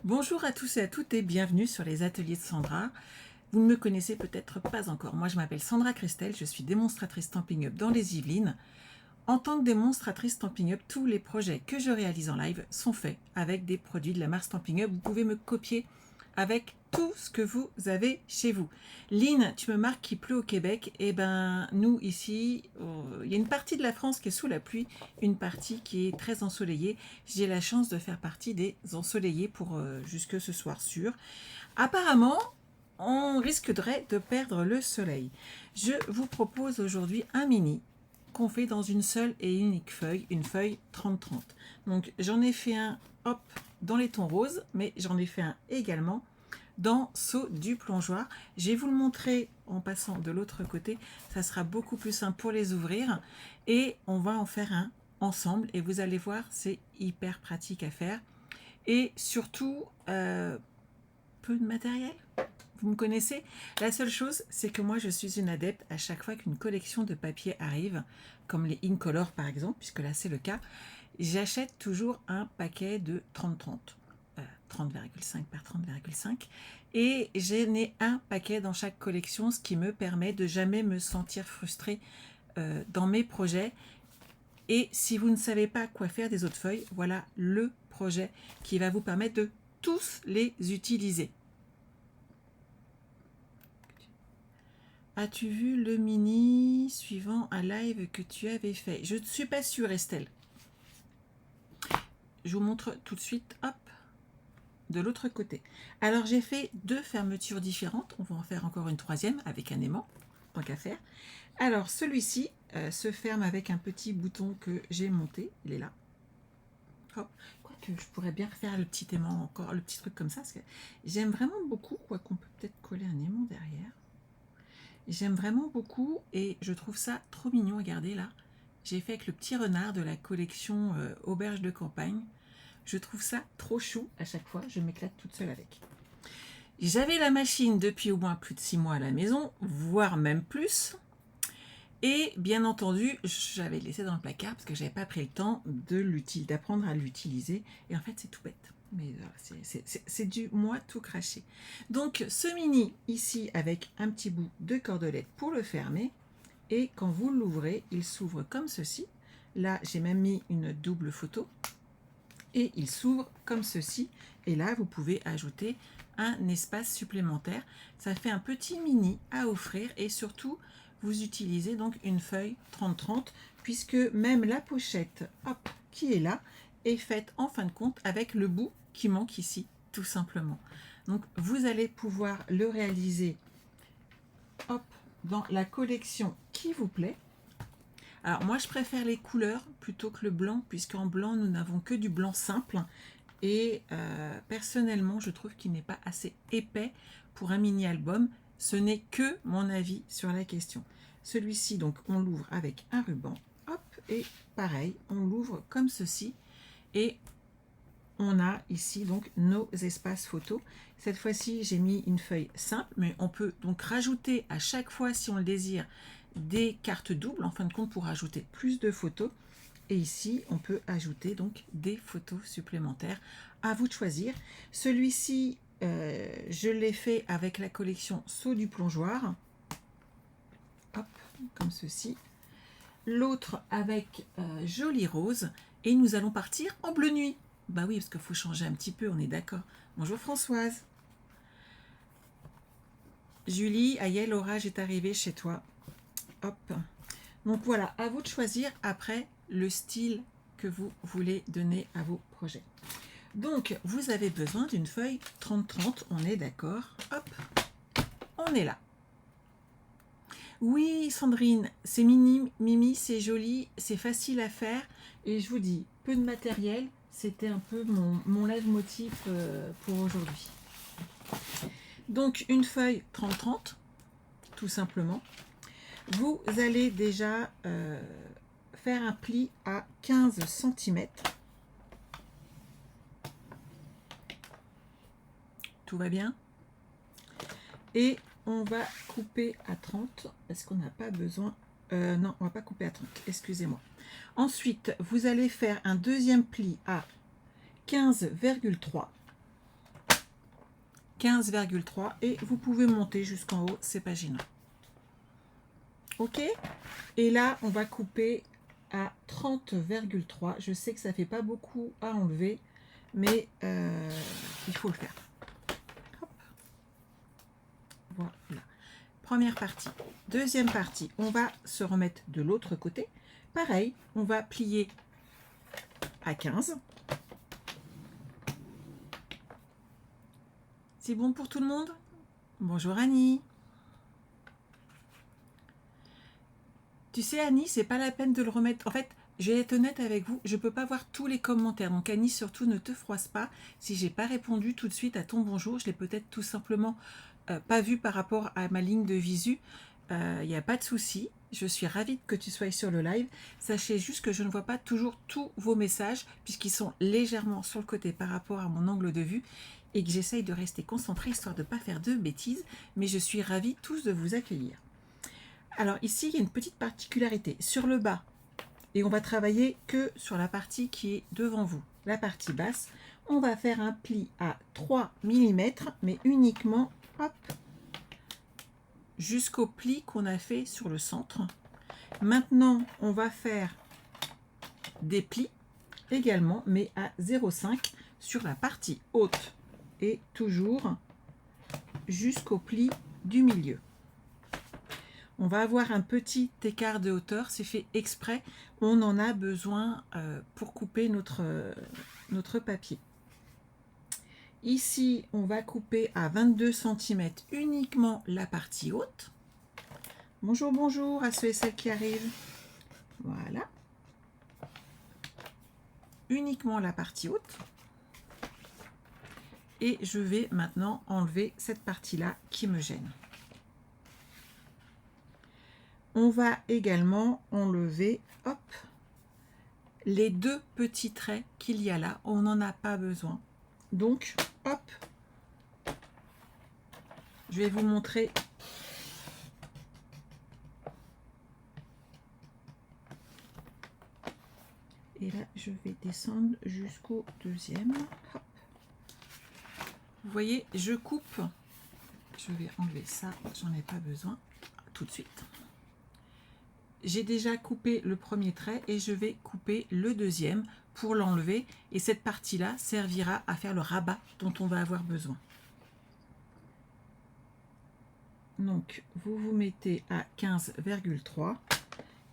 Bonjour à tous et à toutes et bienvenue sur les ateliers de Sandra. Vous ne me connaissez peut-être pas encore. Moi, je m'appelle Sandra Christel, je suis démonstratrice Stampin' Up dans les Yvelines. En tant que démonstratrice Stampin' Up, tous les projets que je réalise en live sont faits avec des produits de la marque Stampin' Up. Vous pouvez me copier avec tout ce que vous avez chez vous. Lynn, tu me marques qu'il pleut au Québec. Eh ben, nous ici, il y a une partie de la France qui est sous la pluie, une partie qui est très ensoleillée. J'ai la chance de faire partie des ensoleillés pour jusque ce soir sûr. Apparemment, on risquerait de perdre le soleil. Je vous propose aujourd'hui un mini qu'on fait dans une seule et unique feuille, une feuille 30-30. Donc j'en ai fait un, hop, dans les tons roses, mais j'en ai fait un également dans Saut du plongeoir. Je vais vous le montrer en passant de l'autre côté, ça sera beaucoup plus simple pour les ouvrir et on va en faire un ensemble et vous allez voir, c'est hyper pratique à faire et surtout peu de matériel. Vous me connaissez? La seule chose, c'est que moi, je suis une adepte à chaque fois qu'une collection de papier arrive, comme les Incolor par exemple, puisque là c'est le cas, j'achète toujours un paquet de 30-30, 30,5 par 30,5, et j'en ai un paquet dans chaque collection, ce qui me permet de jamais me sentir frustrée dans mes projets. Et si vous ne savez pas quoi faire des autres feuilles, voilà le projet qui va vous permettre de tous les utiliser. As-tu vu le mini suivant un live que tu avais fait? Je ne suis pas sûre, Estelle. Je vous montre tout de suite, hop, de l'autre côté. Alors, j'ai fait deux fermetures différentes. On va en faire encore une troisième avec un aimant, tant qu'à faire. Alors, celui-ci se ferme avec un petit bouton que j'ai monté. Il est là. Hop. Quoique, je pourrais bien refaire le petit aimant encore, le petit truc comme ça. Parce que j'aime vraiment beaucoup, quoi qu'on peut peut-être coller un aimant derrière. J'aime vraiment beaucoup et je trouve ça trop mignon. Regardez là, j'ai fait avec le petit renard de la collection Auberge de campagne. Je trouve ça trop chou à chaque fois, je m'éclate toute seule avec. J'avais la machine depuis au moins plus de 6 mois à la maison, voire même plus. Et bien entendu, j'avais laissé dans le placard parce que j'avais pas pris le temps d'apprendre à l'utiliser. Et en fait, c'est tout bête. Mais c'est du moi tout craché. Donc ce mini ici avec un petit bout de cordelette pour le fermer. Et quand vous l'ouvrez, il s'ouvre comme ceci. Là, j'ai même mis une double photo. Et il s'ouvre comme ceci. Et là, vous pouvez ajouter un espace supplémentaire. Ça fait un petit mini à offrir et surtout, vous utilisez donc une feuille 30-30 puisque même la pochette, hop, qui est là, est faite en fin de compte avec le bout qui manque ici, tout simplement. Donc, vous allez pouvoir le réaliser, hop, dans la collection qui vous plaît. Alors, moi, je préfère les couleurs plutôt que le blanc, puisqu'en blanc, nous n'avons que du blanc simple. Et personnellement, je trouve qu'il n'est pas assez épais pour un mini-album. Ce n'est que mon avis sur la question. Celui-ci, donc, on l'ouvre avec un ruban. Hop, et pareil, on l'ouvre comme ceci. Et on a ici donc nos espaces photos. Cette fois-ci, j'ai mis une feuille simple, mais on peut donc rajouter à chaque fois, si on le désire, des cartes doubles, en fin de compte, pour ajouter plus de photos. Et ici, on peut ajouter donc des photos supplémentaires. À vous de choisir. Celui-ci, je l'ai fait avec la collection Saut du plongeoir. Hop, comme ceci. L'autre avec Jolie Rose. Et nous allons partir en bleu nuit. Bah oui, parce qu'il faut changer un petit peu, on est d'accord. Bonjour Françoise. Julie, aïe, l'orage est arrivé chez toi. Hop. Donc voilà, à vous de choisir après le style que vous voulez donner à vos projets. Donc, vous avez besoin d'une feuille 30-30, on est d'accord. Hop, on est là. Oui, Sandrine, c'est mini, mimi, c'est joli, c'est facile à faire. Et je vous dis, peu de matériel, c'était un peu mon leitmotiv pour aujourd'hui. Donc, une feuille 30-30, tout simplement. Vous allez déjà faire un pli à 15 cm. Tout va bien. Et on va couper à 30 parce qu'on n'a pas besoin... non, on ne va pas couper à 30, excusez-moi. Ensuite, vous allez faire un deuxième pli à 15,3. 15,3 et vous pouvez monter jusqu'en haut, c'est pas gênant. Ok, et là on va couper à 30,3. Je sais que ça fait pas beaucoup à enlever, mais il faut le faire. Hop. Voilà, première partie. Deuxième partie, on va se remettre de l'autre côté. Pareil, on va plier à 15. C'est bon pour tout le monde? Bonjour Annie. Tu sais Annie, c'est pas la peine de le remettre. En fait, je vais être honnête avec vous, je peux pas voir tous les commentaires. Donc Annie, surtout ne te froisse pas. Si j'ai pas répondu tout de suite à ton bonjour, je l'ai peut-être tout simplement pas vu par rapport à ma ligne de visu. Il n'y a pas de souci. Je suis ravie que tu sois sur le live. Sachez juste que je ne vois pas toujours tous vos messages puisqu'ils sont légèrement sur le côté par rapport à mon angle de vue et que j'essaye de rester concentrée histoire de ne pas faire de bêtises. Mais je suis ravie tous de vous accueillir. Alors ici, il y a une petite particularité. Sur le bas, et on va travailler que sur la partie qui est devant vous, la partie basse, on va faire un pli à 3 mm, mais uniquement hop, jusqu'au pli qu'on a fait sur le centre. Maintenant, on va faire des plis également, mais à 0,5 sur la partie haute et toujours jusqu'au pli du milieu. On va avoir un petit écart de hauteur, c'est fait exprès, on en a besoin pour couper notre papier. Ici, on va couper à 22 cm uniquement la partie haute. Bonjour, bonjour à ceux et celles qui arrivent. Voilà. Uniquement la partie haute. Et je vais maintenant enlever cette partie-là qui me gêne. On va également enlever, hop, les deux petits traits qu'il y a là. On n'en a pas besoin. Donc, hop, je vais vous montrer. Et là, je vais descendre jusqu'au deuxième. Hop. Vous voyez, je coupe. Je vais enlever ça, j'en ai pas besoin tout de suite. J'ai déjà coupé le premier trait et je vais couper le deuxième pour l'enlever. Et cette partie-là servira à faire le rabat dont on va avoir besoin. Donc, vous vous mettez à 15,3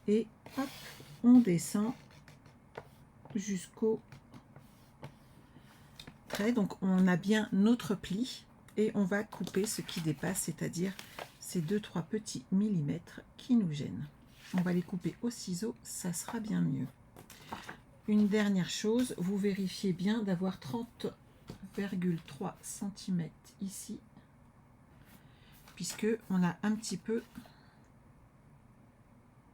et hop, on descend jusqu'au trait. Donc, on a bien notre pli et on va couper ce qui dépasse, c'est-à-dire ces 2-3 petits millimètres qui nous gênent. On va les couper au ciseau, ça sera bien mieux. Une dernière chose, vous vérifiez bien d'avoir 30,3 cm ici, puisque on a un petit peu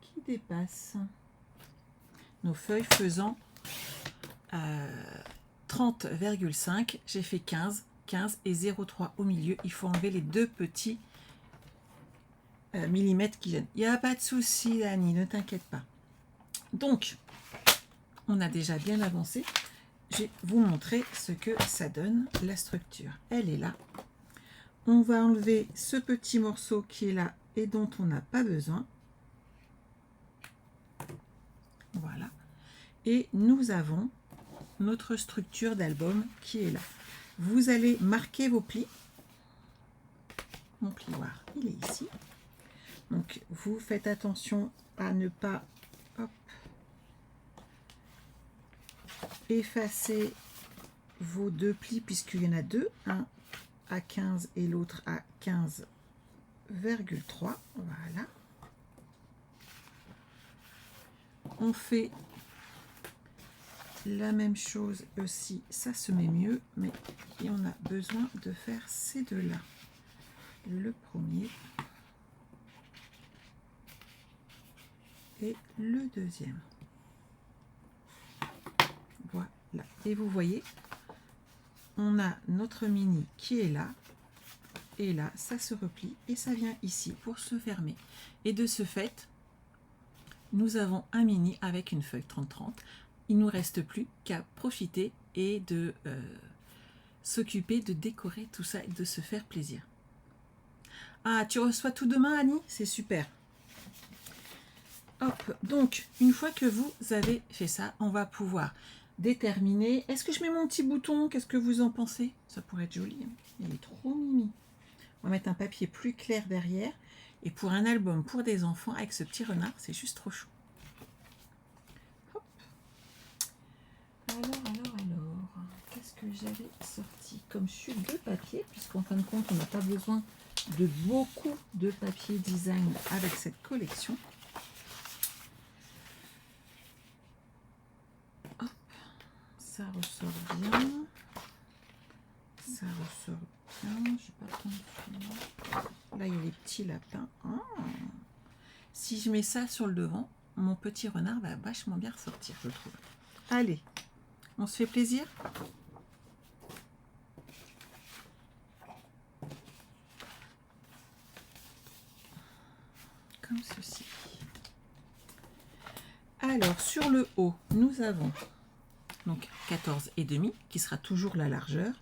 qui dépasse. Nos feuilles faisant 30,5, j'ai fait 15 et 0,3 au milieu. Il faut enlever les deux petits millimètres qui gênent. Il n'y a pas de souci, Annie, ne t'inquiète pas. Donc, on a déjà bien avancé. Je vais vous montrer ce que ça donne, la structure. Elle est là. On va enlever ce petit morceau qui est là et dont on n'a pas besoin. Voilà. Et nous avons notre structure d'album qui est là. Vous allez marquer vos plis. Mon plioir, il est ici. Donc, vous faites attention à ne pas effacer vos deux plis, puisqu'il y en a deux, un à 15 et l'autre à 15,3. Voilà. On fait la même chose aussi, ça se met mieux, mais on a besoin de faire ces deux-là. Le premier et le deuxième. Voilà. Et vous voyez, on a notre mini qui est là. Et là, ça se replie et ça vient ici pour se fermer. Et de ce fait, nous avons un mini avec une feuille 30-30. Il ne nous reste plus qu'à profiter et de s'occuper de décorer tout ça et de se faire plaisir. Ah, tu reçois tout demain, Annie? C'est super. Hop, donc, une fois que vous avez fait ça, on va pouvoir déterminer. Est-ce que je mets mon petit bouton? Qu'est-ce que vous en pensez? Ça pourrait être joli. Hein. Il est trop mimi. On va mettre un papier plus clair derrière. Et pour un album pour des enfants, avec ce petit renard, c'est juste trop chou. Hop. Alors, qu'est-ce que j'avais sorti comme chute de papier? Puisqu'en fin de compte, on n'a pas besoin de beaucoup de papier design avec cette collection. Hop. Ça ressort bien. Ça ressort bien. Je pas trop de... Là, il y a les petits lapins. Oh. Si je mets ça sur le devant, mon petit renard va vachement bien ressortir, je trouve. Allez, on se fait plaisir? Comme ceci. Alors, sur le haut, nous avons donc 14,5 qui sera toujours la largeur.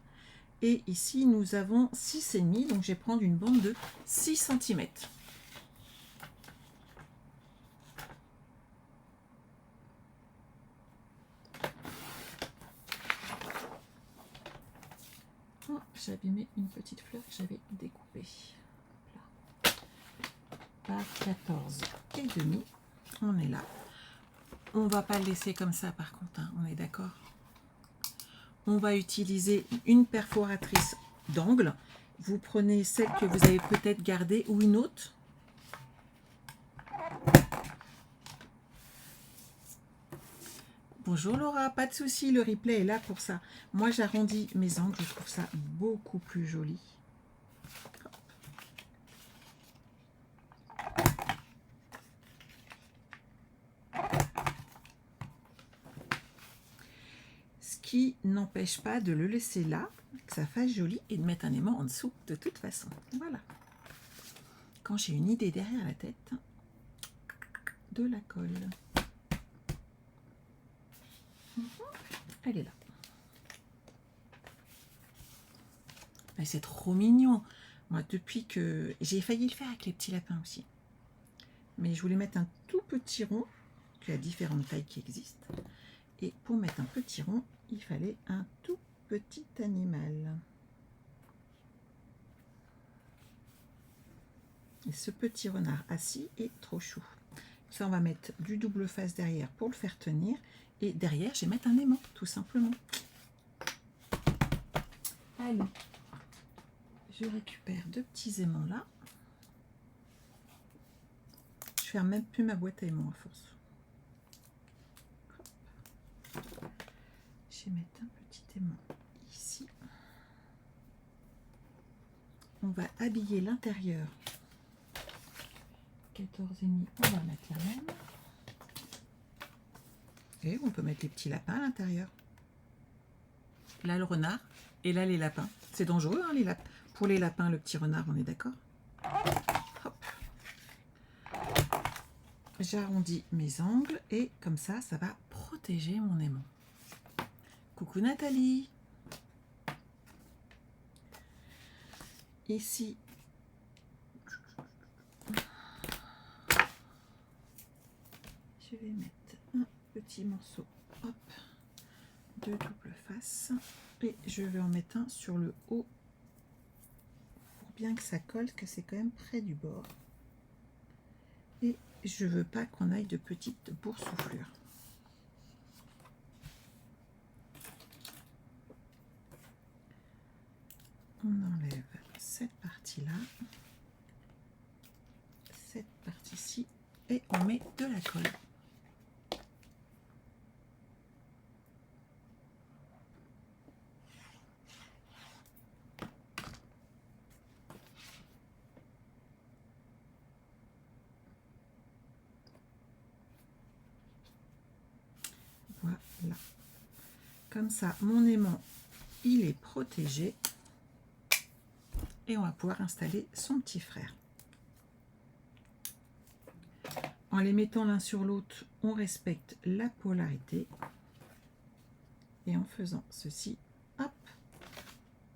Et ici, nous avons 6,5, donc je vais prendre une bande de 6 cm. Oh, j'ai abîmé une petite fleur que j'avais découpée. Là. Par 14,5, on est là. On va pas le laisser comme ça par contre, hein, on est d'accord? On va utiliser une perforatrice d'angle. Vous prenez celle que vous avez peut-être gardée ou une autre. Bonjour Laura, pas de souci, le replay est là pour ça. Moi j'arrondis mes angles, je trouve ça beaucoup plus joli. Ce qui n'empêche pas de le laisser là, que ça fasse joli, et de mettre un aimant en dessous de toute façon. Voilà. Quand j'ai une idée derrière la tête, de la colle. Elle est là. C'est trop mignon. Moi, depuis que... J'ai failli le faire avec les petits lapins aussi. Mais je voulais mettre un tout petit rond, qui a différentes tailles qui existent. Et pour mettre un petit rond, il fallait un tout petit animal. Et ce petit renard assis est trop chou. Ça, on va mettre du double face derrière pour le faire tenir. Et derrière, je vais mettre un aimant, tout simplement. Allez, je récupère deux petits aimants là. Je ferme même plus ma boîte à aimants à force. Hop. Je vais mettre un petit aimant ici. On va habiller l'intérieur. 14,5, on va mettre la même. Et on peut mettre les petits lapins à l'intérieur. Là, le renard. Et là, les lapins. C'est dangereux, hein, les lapins. Pour les lapins, le petit renard, on est d'accord? Hop. J'arrondis mes angles et comme ça, ça va protéger mon aimant. Coucou Nathalie. Ici, je vais mettre un petit morceau, hop, de double face et je vais en mettre un sur le haut pour bien que ça colle, que c'est quand même près du bord. Et je veux pas qu'on aille de petites boursouflures. On enlève cette partie-là, cette partie-ci, et on met de la colle. Voilà. Comme ça, mon aimant, il est protégé. Et on va pouvoir installer son petit frère. En les mettant l'un sur l'autre, on respecte la polarité. Et en faisant ceci, hop,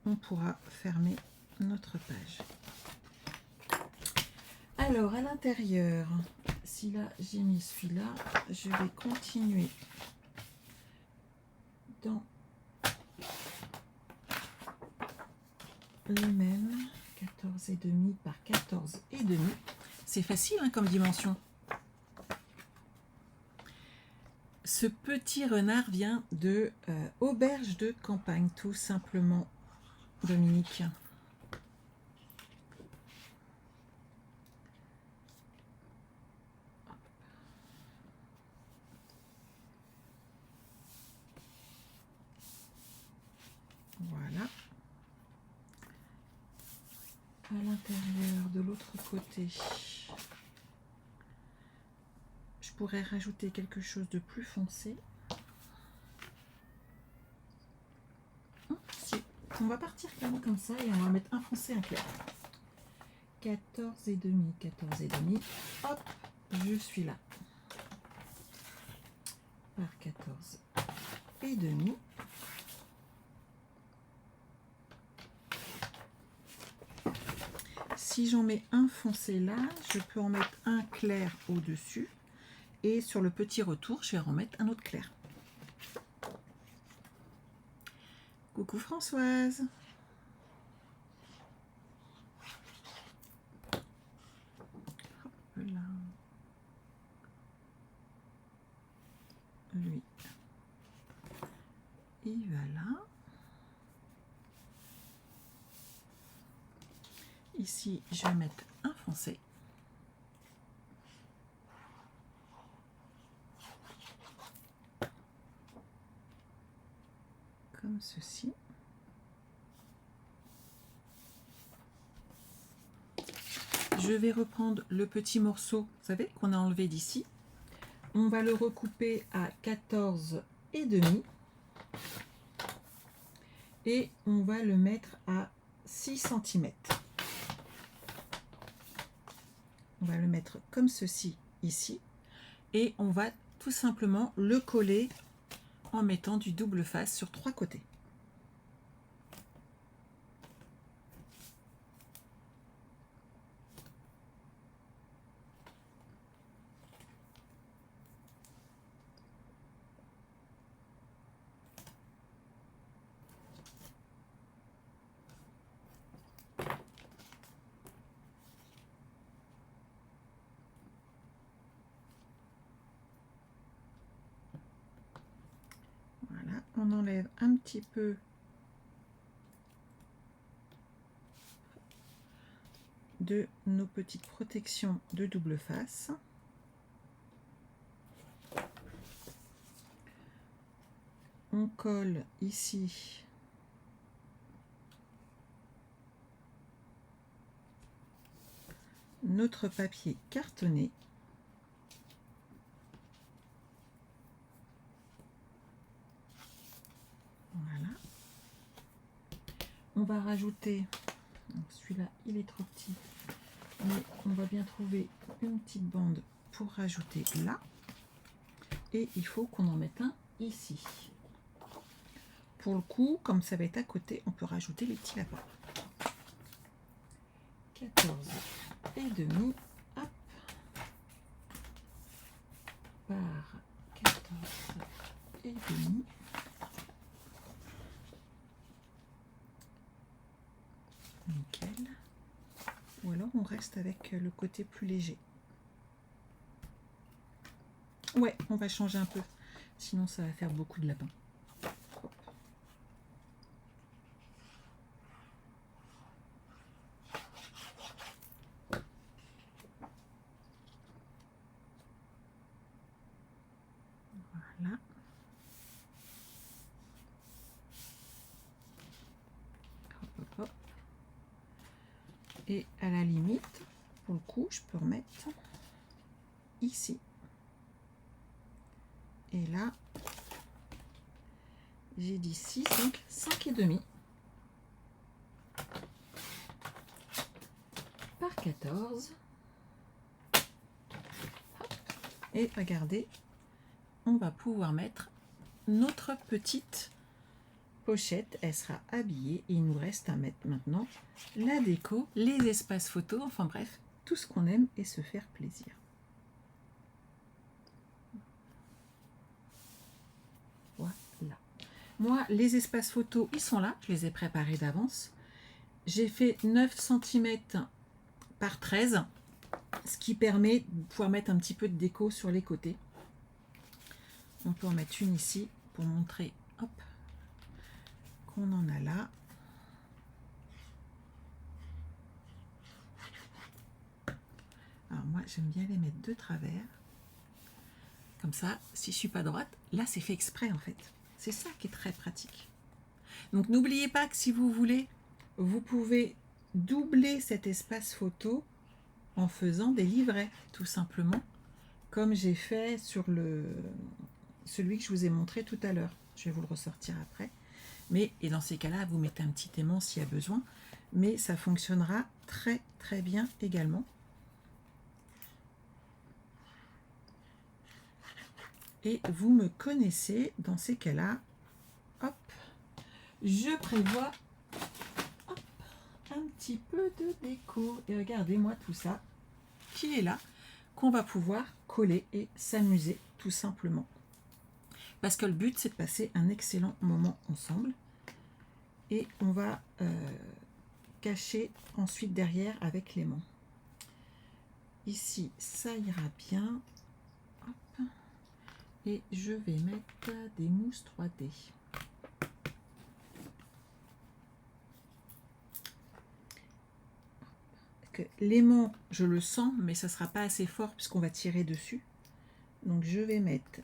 on pourra fermer notre page. Alors à l'intérieur, si là j'ai mis celui-là, je vais continuer dans le même 14,5 par 14,5. C'est facile hein, comme dimension. Ce petit renard vient de Auberge de Campagne, tout simplement, Dominique. Voilà. À l'intérieur, de l'autre côté, je pourrais rajouter quelque chose de plus foncé. Si. On va partir quand même comme ça et on va mettre un foncé, un clair. 14,5, 14,5. Hop, je suis là. Par 14,5. Si j'en mets un foncé là, je peux en mettre un clair au-dessus. Et sur le petit retour, je vais remettre un autre clair. Coucou Françoise. Hop là. Lui. Il va là. Ici, je vais mettre un foncé. Comme ceci. Je vais reprendre le petit morceau, vous savez, qu'on a enlevé d'ici. On va le recouper à 14,5 et on va le mettre à 6 cm. On va le mettre comme ceci ici et on va tout simplement le coller en mettant du double face sur 3 côtés. Voilà, on enlève un petit peu de nos petites protections de double face. On colle ici notre papier cartonné. Voilà. On va rajouter, celui-là il est trop petit, mais on va bien trouver une petite bande pour rajouter là. Et il faut qu'on en mette un ici. Pour le coup, comme ça va être à côté, on peut rajouter les petits lapins. 14,5, hop, par 14,5. Nickel. Ou alors on reste avec le côté plus léger. Ouais, on va changer un peu, sinon ça va faire beaucoup de lapins. Voilà. Hop, hop, hop. Et à la limite, pour le coup, je peux remettre ici. Et là, j'ai dit 6, donc 5,5 par 14. Et regardez, on va pouvoir mettre notre petite pochette, elle sera habillée et il nous reste à mettre maintenant la déco, les espaces photos, enfin bref, tout ce qu'on aime et se faire plaisir. Voilà. Moi, les espaces photos, ils sont là, je les ai préparés d'avance. J'ai fait 9 cm par 13, ce qui permet de pouvoir mettre un petit peu de déco sur les côtés. On peut en mettre une ici pour montrer, hop, qu'on en a là. Alors moi, j'aime bien les mettre de travers. Comme ça, si je suis pas droite, là c'est fait exprès en fait. C'est ça qui est très pratique. Donc n'oubliez pas que si vous voulez, vous pouvez doubler cet espace photo en faisant des livrets, tout simplement, comme j'ai fait sur celui que je vous ai montré tout à l'heure. Je vais vous le ressortir après. Mais, et dans ces cas-là, vous mettez un petit aimant s'il y a besoin, mais ça fonctionnera très très bien également. Et vous me connaissez, dans ces cas-là, hop, je prévois hop, un petit peu de déco. Et regardez-moi tout ça qui est là, qu'on va pouvoir coller et s'amuser tout simplement. Parce que le but, c'est de passer un excellent moment ensemble. Et on va cacher ensuite derrière avec l'aimant. Ici, ça ira bien. Hop. Et je vais mettre des mousses 3D. L'aimant, je le sens, mais ça ne sera pas assez fort puisqu'on va tirer dessus. Donc je vais mettre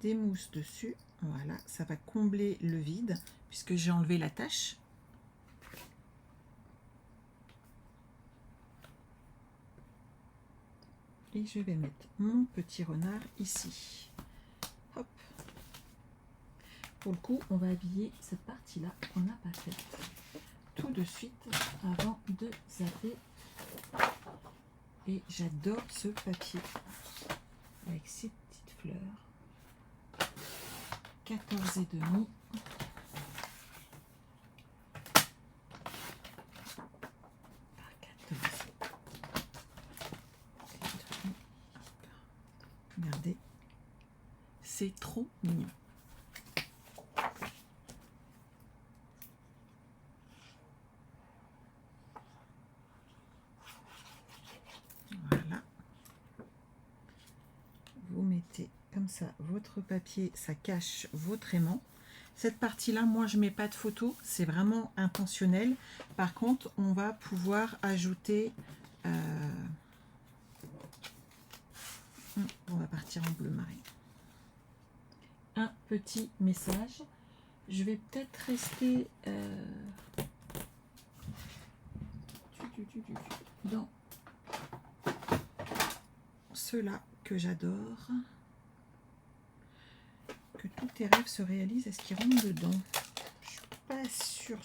des mousses dessus. Voilà, ça va combler le vide puisque j'ai enlevé la tache. Et je vais mettre mon petit renard ici. Hop. Pour le coup, on va habiller cette partie-là qu'on n'a pas faite tout de suite avant de zapper. Et j'adore ce papier avec ces petites fleurs. 14 et demi. Par 14. Regardez, c'est trop mignon. Voilà. Vous mettez comme ça votre papier, ça cache votre aimant. Cette partie-là, moi, je mets pas de photo, c'est vraiment intentionnel. Par contre, on va pouvoir ajouter... on va partir en bleu marine. Un petit message. Je vais peut-être rester dans ceux-là que j'adore. Que tous tes rêves se réalisent. Est-ce qu'ils rentrent dedans? Je suis pas sûre.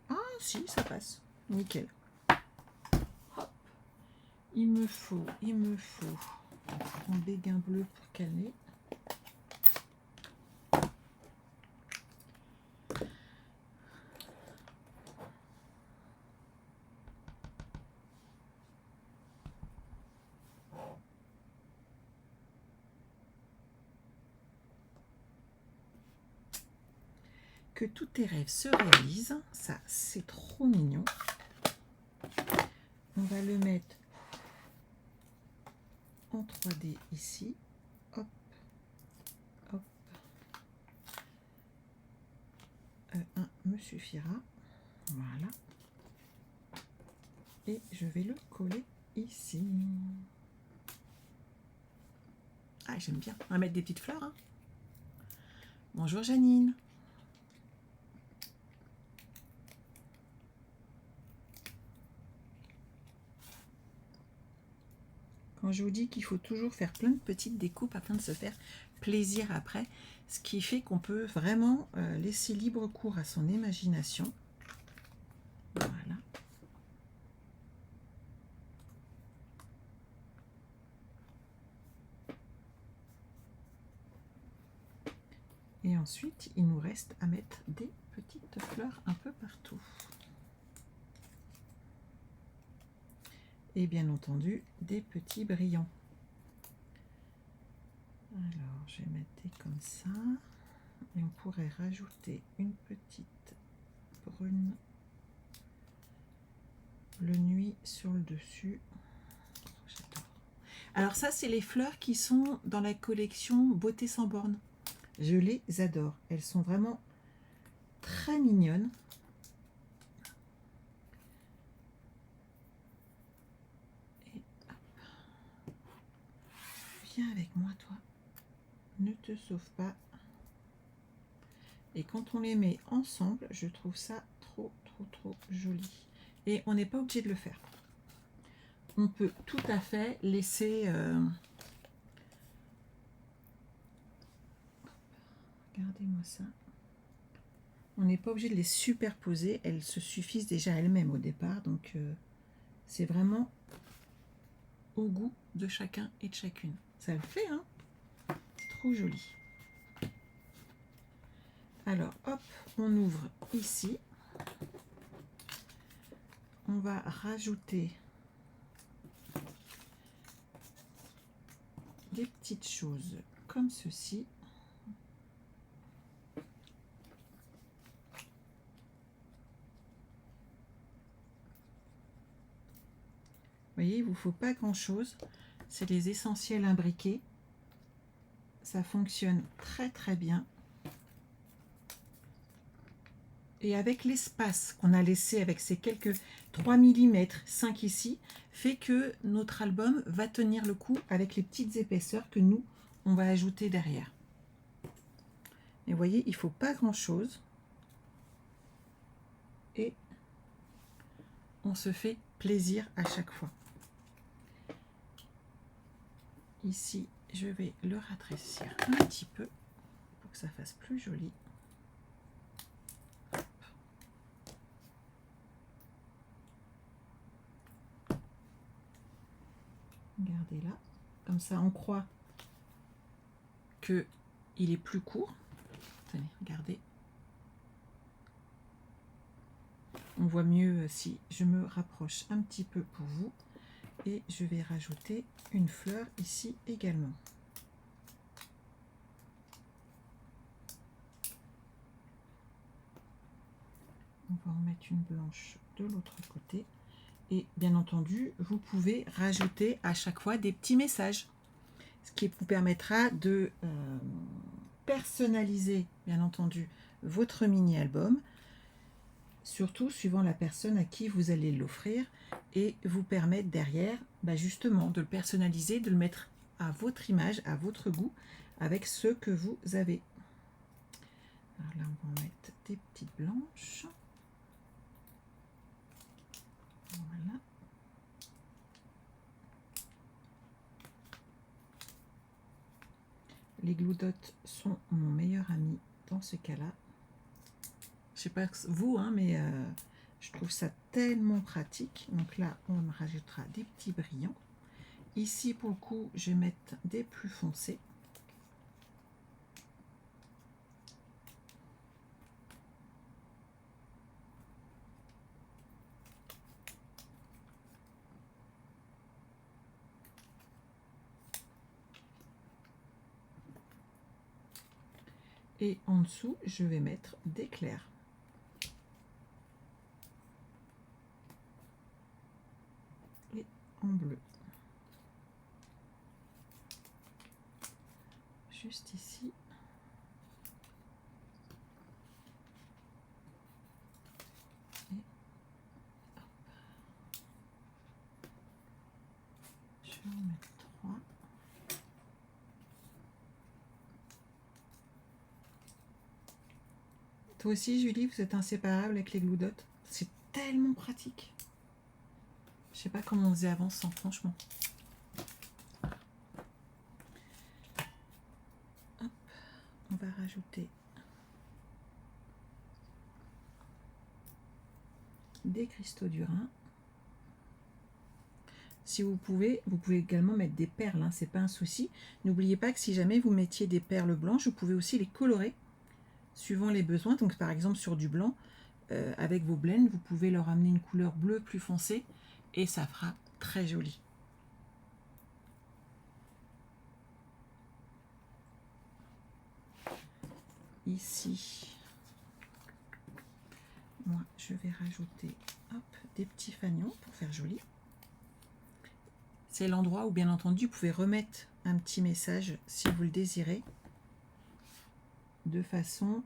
Ah si, ça passe. Nickel. Hop. Il me faut un béguin bleu pour caler. Que tous tes rêves se réalisent. Ça, c'est trop mignon. On va le mettre en 3D ici. Hop, hop. Un me suffira. Voilà. Et je vais le coller ici. Ah, j'aime bien. On va mettre des petites fleurs. Hein. Bonjour Janine. Quand je vous dis qu'il faut toujours faire plein de petites découpes afin de se faire plaisir après, ce qui fait qu'on peut vraiment laisser libre cours à son imagination. Voilà. ensuite, il nous reste à mettre des petites fleurs un peu partout. Et bien entendu, des petits brillants. Alors, je vais mettre des comme ça. Et on pourrait rajouter une petite brune bleu nuit sur le dessus. J'adore. Alors ça, c'est les fleurs qui sont dans la collection Beauté sans bornes. Je les adore. Elles sont vraiment très mignonnes. Et hop. Viens avec moi, toi. Ne te sauve pas. Et quand on les met ensemble, je trouve ça trop joli. Et on n'est pas obligé de le faire. On peut tout à fait laisser... Regardez-moi ça. On n'est pas obligé de les superposer. Elles se suffisent déjà elles-mêmes au départ. Donc, c'est vraiment au goût de chacun et de chacune. Ça le fait, hein? C'est trop joli. Alors, hop, on ouvre ici. On va rajouter des petites choses comme ceci. Vous voyez, il ne vous faut pas grand-chose. C'est les essentiels imbriqués. Ça fonctionne très bien. Et avec l'espace qu'on a laissé avec ces quelques 3 mm, 5 ici, fait que notre album va tenir le coup avec les petites épaisseurs que nous, on va ajouter derrière. Et vous voyez, il ne faut pas grand-chose. Et on se fait plaisir à chaque fois. Ici, je vais le rétrécir un petit peu pour que ça fasse plus joli. Regardez là, comme ça on croit que il est plus court. Tenez, regardez. On voit mieux si je me rapproche un petit peu pour vous. Et je vais rajouter une fleur ici également. On va en mettre une blanche de l'autre côté. Et bien entendu, vous pouvez rajouter à chaque fois des petits messages, ce qui vous permettra de personnaliser, bien entendu, votre mini-album, surtout suivant la personne à qui vous allez l'offrir, et vous permettre derrière, justement, de le personnaliser, de le mettre à votre image, à votre goût, avec ce que vous avez. Alors là, on va mettre des petites blanches. Voilà. Les glue dots sont mon meilleur ami dans ce cas-là. Je sais pas vous, hein, mais je trouve ça tellement pratique. Donc là, on rajoutera des petits brillants. Ici, pour le coup, je vais mettre des plus foncés. Et en dessous, je vais mettre des clairs. Et en bleu. Juste ici. Et hop. Je vais en mettre 3. Toi aussi, Julie, vous êtes inséparable avec les glue dots. C'est tellement pratique. Je sais pas comment on faisait avant sans, franchement. Hop, on va rajouter des cristaux d'Urin. Si vous pouvez également mettre des perles, hein, c'est pas un souci. N'oubliez pas que si jamais vous mettiez des perles blanches, vous pouvez aussi les colorer suivant les besoins. Donc par exemple sur du blanc, avec vos blends, vous pouvez leur amener une couleur bleue plus foncée et ça fera très joli. Ici, moi je vais rajouter des petits fanions pour faire joli. C'est l'endroit où bien entendu vous pouvez remettre un petit message si vous le désirez, de façon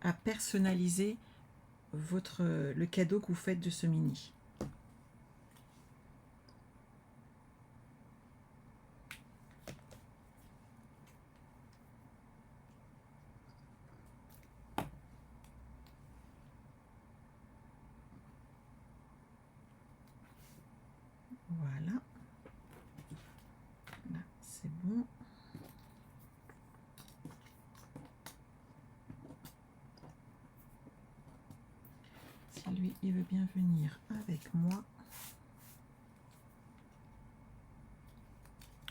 à personnaliser le cadeau que vous faites de ce mini. Voilà. Là, c'est bon. Si lui, il veut bien venir avec moi,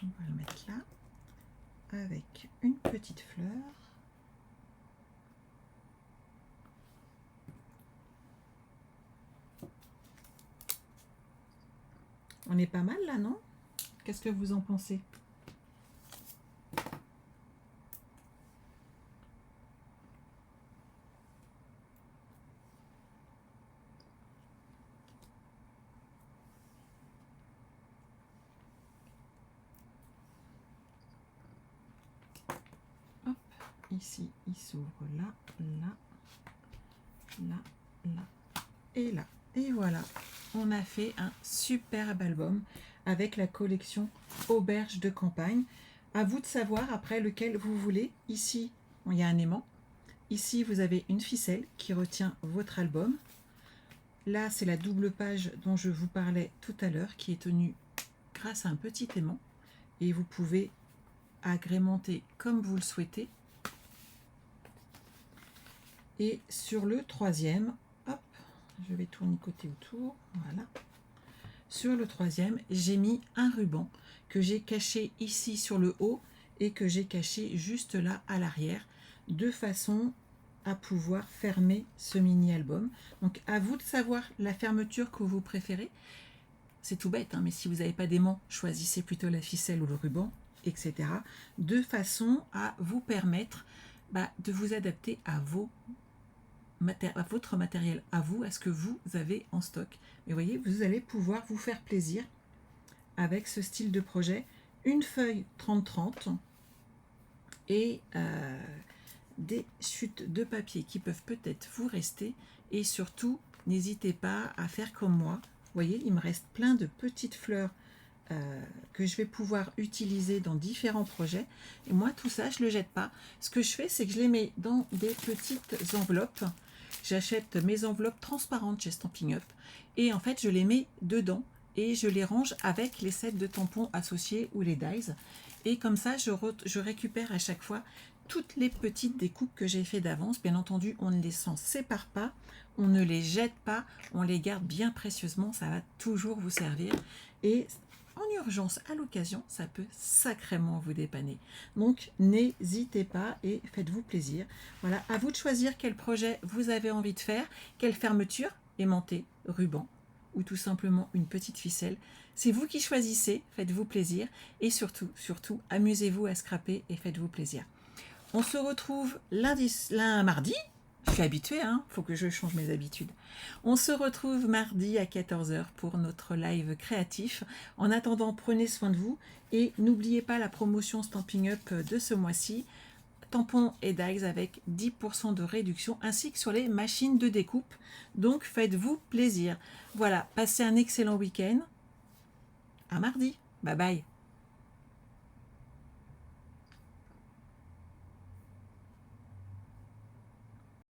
on va le mettre là, avec une petite fleur. On est pas mal là, non? Qu'est-ce que vous en pensez? Hop, ici, il s'ouvre là, là, là, là et là. Et voilà, on a fait un superbe album avec la collection Auberge de campagne. À vous de savoir après lequel vous voulez. Ici, il y a un aimant. Ici, vous avez une ficelle qui retient votre album. Là, c'est la double page dont je vous parlais tout à l'heure, qui est tenue grâce à un petit aimant. Et vous pouvez agrémenter comme vous le souhaitez. Et sur le troisième, hop, je vais tournicoter autour, voilà. Sur le troisième, j'ai mis un ruban que j'ai caché ici sur le haut et que j'ai caché juste là à l'arrière, de façon à pouvoir fermer ce mini-album. Donc à vous de savoir la fermeture que vous préférez. C'est tout bête, hein, mais si vous n'avez pas d'aimant, choisissez plutôt la ficelle ou le ruban, etc. De façon à vous permettre de vous adapter à votre matériel, à vous, à ce que vous avez en stock. Et vous voyez, vous allez pouvoir vous faire plaisir avec ce style de projet. Une feuille 30-30 et des chutes de papier qui peuvent peut-être vous rester. Et surtout, n'hésitez pas à faire comme moi. Vous voyez, il me reste plein de petites fleurs que je vais pouvoir utiliser dans différents projets. Et moi, tout ça, je ne le jette pas. Ce que je fais, c'est que je les mets dans des petites enveloppes. J'achète mes enveloppes transparentes chez Stampin' Up. Et en fait, je les mets dedans et je les range avec les sets de tampons associés ou les dies. Et comme ça, je récupère à chaque fois toutes les petites découpes que j'ai fait d'avance. Bien entendu, on ne les s'en sépare pas, on ne les jette pas, on les garde bien précieusement, ça va toujours vous servir. Et en urgence, à l'occasion, ça peut sacrément vous dépanner. Donc, n'hésitez pas et faites-vous plaisir. Voilà, à vous de choisir quel projet vous avez envie de faire, quelle fermeture, aimanté, ruban ou tout simplement une petite ficelle. C'est vous qui choisissez, faites-vous plaisir et surtout, amusez-vous à scraper et faites-vous plaisir. On se retrouve mardi. Je suis habituée, hein, faut que je change mes habitudes. On se retrouve mardi à 14 h pour notre live créatif. En attendant, prenez soin de vous et n'oubliez pas la promotion Stampin' Up de ce mois-ci. Tampons et dies avec 10% de réduction ainsi que sur les machines de découpe. Donc faites-vous plaisir. Voilà, passez un excellent week-end. À mardi. Bye bye.